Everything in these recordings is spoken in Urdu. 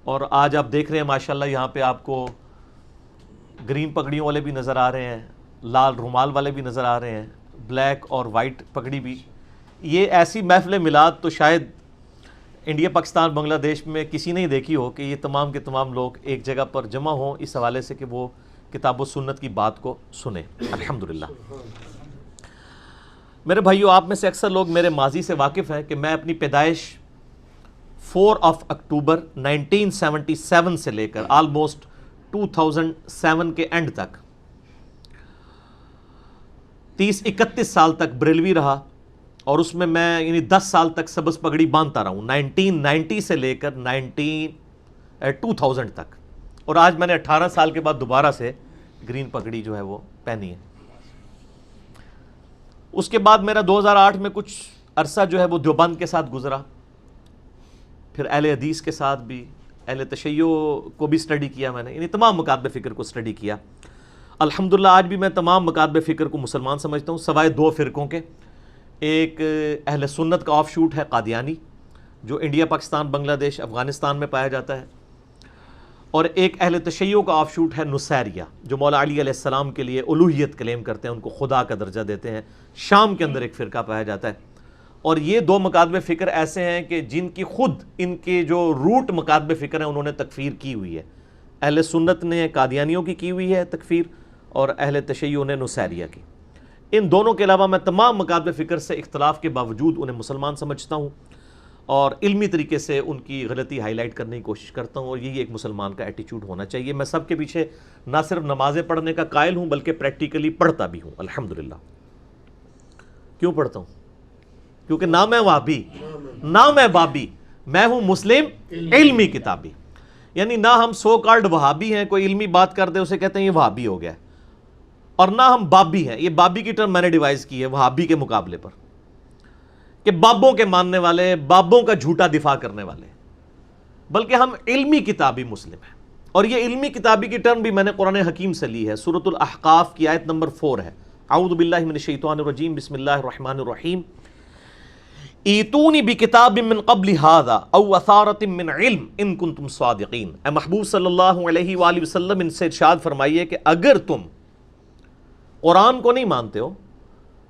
اور آج آپ دیکھ رہے ہیں ماشاءاللہ یہاں پہ آپ کو گرین پگڑیوں والے بھی نظر آ رہے ہیں، لال رومال والے بھی نظر آ رہے ہیں، بلیک اور وائٹ پگڑی بھی. یہ ایسی محفل میلاد تو شاید انڈیا پاکستان بنگلہ دیش میں کسی نے ہی دیکھی ہو کہ یہ تمام کے تمام لوگ ایک جگہ پر جمع ہوں اس حوالے سے کہ وہ کتاب و سنت کی بات کو سنیں. الحمدللہ. میرے بھائیو، آپ میں سے اکثر لوگ میرے ماضی سے واقف ہیں کہ میں اپنی پیدائش 4 اکتوبر 1977 سے لے کر آلموسٹ 2007 کے اینڈ تک 30-31 سال تک بریلوی رہا، اور اس میں یعنی 10 سال تک سبز پگڑی باندھتا رہا ہوں 1990 سے لے کر 2000 تک. اور آج میں نے 18 سال کے بعد دوبارہ سے گرین پگڑی جو ہے وہ پہنی ہے. اس کے بعد میرا 2008 میں کچھ عرصہ جو ہے وہ دیوبند کے ساتھ گزرا، پھر اہل حدیث کے ساتھ بھی، اہل تشیع کو بھی سٹڈی کیا میں نے، یعنی تمام مکاتب فکر کو سٹڈی کیا. الحمدللہ آج بھی میں تمام مکاتب فکر کو مسلمان سمجھتا ہوں سوائے 2 فرقوں کے. ایک اہل سنت کا آف شوٹ ہے قادیانی، جو انڈیا پاکستان بنگلہ دیش افغانستان میں پایا جاتا ہے، اور ایک اہل تشیع کا آف شوٹ ہے نصیریہ، جو مولا علی علیہ السلام کے لیے الوہیت کلیم کرتے ہیں، ان کو خدا کا درجہ دیتے ہیں. شام کے اندر ایک فرقہ پایا جاتا ہے. اور یہ 2 مکاتب فکر ایسے ہیں کہ جن کی خود ان کے جو روٹ مکاتب فکر ہیں انہوں نے تکفیر کی ہوئی ہے. اہل سنت نے قادیانیوں کی ہوئی ہے تکفیر، اور اہل تشیع نے نصیریہ کی. ان دونوں کے علاوہ میں تمام مکاتب فکر سے اختلاف کے باوجود انہیں مسلمان سمجھتا ہوں، اور علمی طریقے سے ان کی غلطی ہائی لائٹ کرنے کی کوشش کرتا ہوں، اور یہی ایک مسلمان کا ایٹیچیوڈ ہونا چاہیے. میں سب کے پیچھے نہ صرف نمازیں پڑھنے کا قائل ہوں بلکہ پریکٹیکلی پڑھتا بھی ہوں الحمدللہ. کیوں پڑھتا ہوں؟ کیونکہ نہ میں وہابی نہ میں بابی، میں ہوں مسلم علمی کتابی. یعنی نہ ہم سو کالڈ وہابی ہیں، کوئی علمی بات کر دے اسے کہتے ہیں یہ وہابی ہو گیا، اور نہ ہم بابی ہیں. یہ بابی کی ٹرم میں نے ڈیوائز کی ہے وہابی کے مقابلے پر، کہ بابوں کے ماننے والے، بابوں کا جھوٹا دفاع کرنے والے، بلکہ ہم علمی کتابی مسلم ہیں. اور یہ علمی کتابی کی ٹرم بھی میں نے قرآن حکیم سے لی ہے. سورۃ الاحقاف کی آیت نمبر 4 ہے، اعوذ باللہ من الشیطان الرجیم، بسم اللہ الرحمن الرحیم، ایتونی بکتاب من قبل ھذا او اثارۃ من علم ان کنتم صادقین. اے محبوب صلی اللہ علیہ وآلہ وسلم ان سے ارشاد فرمائیے کہ اگر تم قرآن کو نہیں مانتے ہو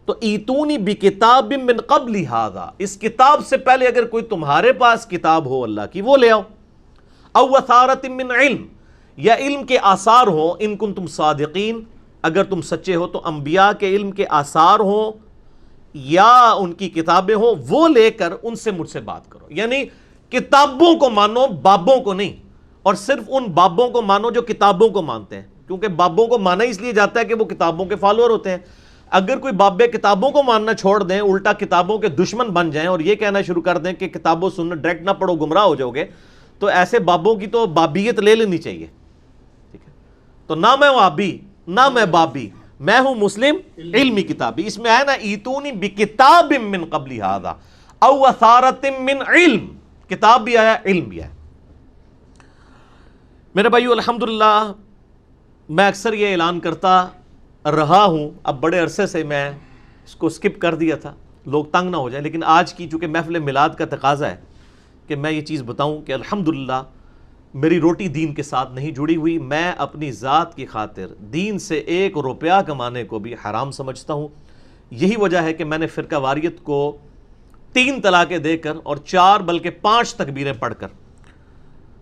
تو ایتونی بکتاب من قبل ھذا، اس کتاب سے پہلے اگر کوئی تمہارے پاس کتاب ہو اللہ کی وہ لے آؤ. او اثارۃ من علم، یا علم کے آثار ہوں، ان کنتم صادقین، اگر تم سچے ہو تو انبیاء کے علم کے آثار ہوں یا ان کی کتابیں ہوں، وہ لے کر ان سے مجھ سے بات کرو. یعنی کتابوں کو مانو، بابوں کو نہیں. اور صرف ان بابوں کو مانو جو کتابوں کو مانتے ہیں، کیونکہ بابوں کو مانا اس لیے جاتا ہے کہ وہ کتابوں کے فالوور ہوتے ہیں. اگر کوئی بابے کتابوں کو ماننا چھوڑ دیں، الٹا کتابوں کے دشمن بن جائیں اور یہ کہنا شروع کر دیں کہ کتابوں سننا ڈائریکٹ نہ پڑھو گمراہ ہو جاؤ گے، تو ایسے بابوں کی تو بابیت لے لینی چاہیے. ٹھیک ہے؟ تو نہ میں وابی نہ میں بابی، میں ہوں مسلم علمی کتابی. اس میں ہے نا ایتونی بکتاب من قبل ھذا او اثارۃ من علم، کتاب بھی آیا علم بھی آیا. میرے بھائیو الحمدللہ میں اکثر یہ اعلان کرتا رہا ہوں، اب بڑے عرصے سے میں اس کو سکپ کر دیا تھا لوگ تنگ نہ ہو جائیں، لیکن آج کی چونکہ محفل میلاد کا تقاضا ہے کہ میں یہ چیز بتاؤں کہ الحمدللہ میری روٹی دین کے ساتھ نہیں جڑی ہوئی. میں اپنی ذات کی خاطر دین سے 1 روپیہ کمانے کو بھی حرام سمجھتا ہوں. یہی وجہ ہے کہ میں نے فرقہ واریت کو 3 طلاقیں دے کر اور 4 بلکہ 5 تکبیریں پڑھ کر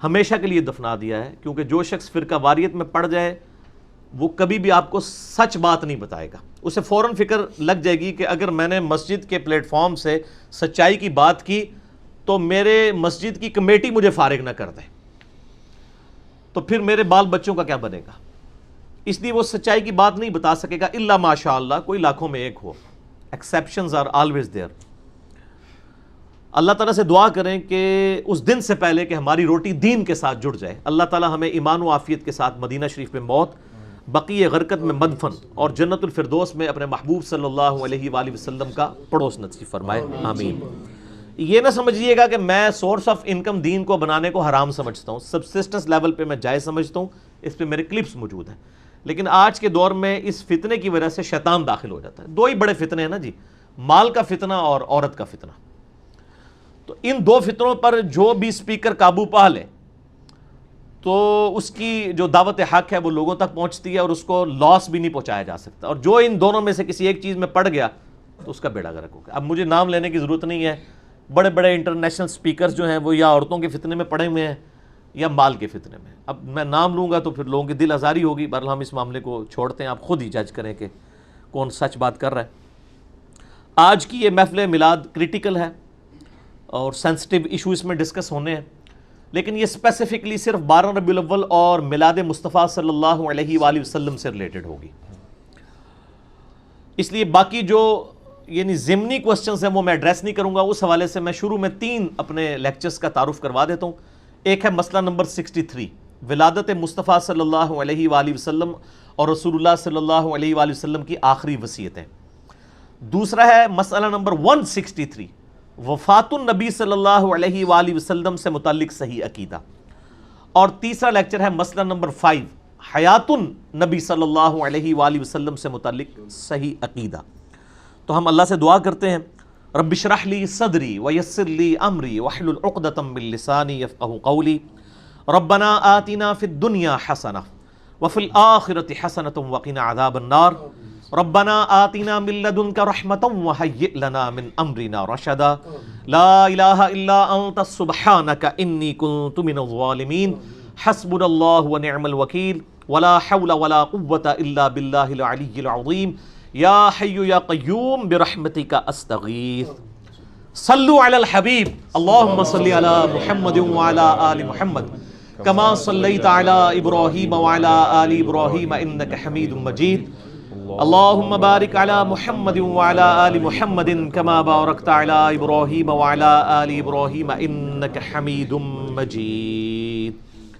ہمیشہ کے لیے دفنا دیا ہے. کیونکہ جو شخص فرقہ واریت میں پڑ جائے وہ کبھی بھی آپ کو سچ بات نہیں بتائے گا. اسے فوراً فکر لگ جائے گی کہ اگر میں نے مسجد کے پلیٹ فارم سے سچائی کی بات کی تو میرے مسجد کی کمیٹی مجھے فارغ نہ کر دے، تو پھر میرے بال بچوں کا کیا بنے گا. اس لیے وہ سچائی کی بات نہیں بتا سکے گا الا ماشاء اللہ، کوئی لاکھوں میں ایک ہو. Exceptions are always there. اللہ تعالیٰ سے دعا کریں کہ اس دن سے پہلے کہ ہماری روٹی دین کے ساتھ جڑ جائے، اللہ تعالیٰ ہمیں ایمان و عافیت کے ساتھ مدینہ شریف میں موت، بقیع غرقت میں مدفن، اور جنت الفردوس میں اپنے محبوب صلی اللہ علیہ وآلہ وسلم کا پڑوس نصیب فرمائے. آمین. یہ نہ سمجھیے گا کہ میں سورس آف انکم دین کو بنانے کو حرام سمجھتا ہوں. سبسسٹنس لیول پہ میں جائز سمجھتا ہوں، اس پہ میرے کلپس موجود ہیں. لیکن آج کے دور میں اس فتنے کی وجہ سے شیطان داخل ہو جاتا ہے. 2 ہی بڑے فتنے ہیں نا جی، مال کا فتنہ اور عورت کا فتنہ. تو ان 2 فتنوں پر جو بھی سپیکر قابو پا لے تو اس کی جو دعوت حق ہے وہ لوگوں تک پہنچتی ہے اور اس کو لاس بھی نہیں پہنچایا جا سکتا. اور جو ان دونوں میں سے کسی ایک چیز میں پڑ گیا تو اس کا بیڑا غرق ہوگا. اب مجھے نام لینے کی ضرورت نہیں ہے. بڑے بڑے انٹرنیشنل سپیکرز جو ہیں وہ یا عورتوں کے فتنے میں پڑے ہوئے ہیں یا مال کے فتنے میں. اب میں نام لوں گا تو پھر لوگوں کی دل آزاری ہوگی. بہرحال ہم اس معاملے کو چھوڑتے ہیں, آپ خود ہی جج کریں کہ کون سچ بات کر رہا ہے. آج کی یہ محفل میلاد کریٹیکل ہے اور سینسٹیو ایشو اس میں ڈسکس ہونے ہیں, لیکن یہ اسپیسیفکلی صرف 12 ربیع الاول اور میلاد مصطفیٰ صلی اللہ علیہ وآلہ وسلم سے ریلیٹڈ ہوگی. اس لیے باقی جو یعنی ضمنی کوسچنز ہیں وہ میں ایڈریس نہیں کروں گا. اس حوالے سے میں شروع میں 3 اپنے لیکچرز کا تعارف کروا دیتا ہوں. ایک ہے مسئلہ نمبر 63, ولادت مصطفیٰ صلی اللہ علیہ وآلہ وسلم اور رسول اللہ صلی اللہ علیہ وآلہ وسلم کی آخری وصیتیں. دوسرا ہے مسئلہ نمبر 163, وفات النبی صلی اللہ علیہ وآلہ وسلم سے متعلق صحیح عقیدہ. اور تیسرا لیکچر ہے مسئلہ نمبر 5, حیات النبی صلی اللہ علیہ وآلہ وسلم سے متعلق صحیح عقیدہ. تو ہم اللہ سے دعا کرتے ہیں, رب اشرح لی صدری ویسر لی امری واحلل عقدۃ من لسانی یفقہوا قولی, ربنا آتنا فی الدنیا حسنہ وفی الآخرۃ حسنۃ وقنا عذاب النار, ربنا آتنا من لدنک رحمۃ وہیئ لنا من امرنا رشدا, لا الہ الا انت سبحانک انی کنت من الظالمین, حسبنا اللہ ونعم الوکیل, ولا حول ولا قوۃ الا باللہ العلی العظیم, یا حی یا قیوم برحمتک استغیث. صلو علی الحبیب, اللہم صلی علی محمد وعلی آل محمد کما صلیت علی ابراہیم وعلی آل ابراہیم انک حمید مجید. اللہم بارک علی محمد وعلی آل محمد کما بارکت علی ابراہیم وعلی آل ابراہیم انک حمید مجید.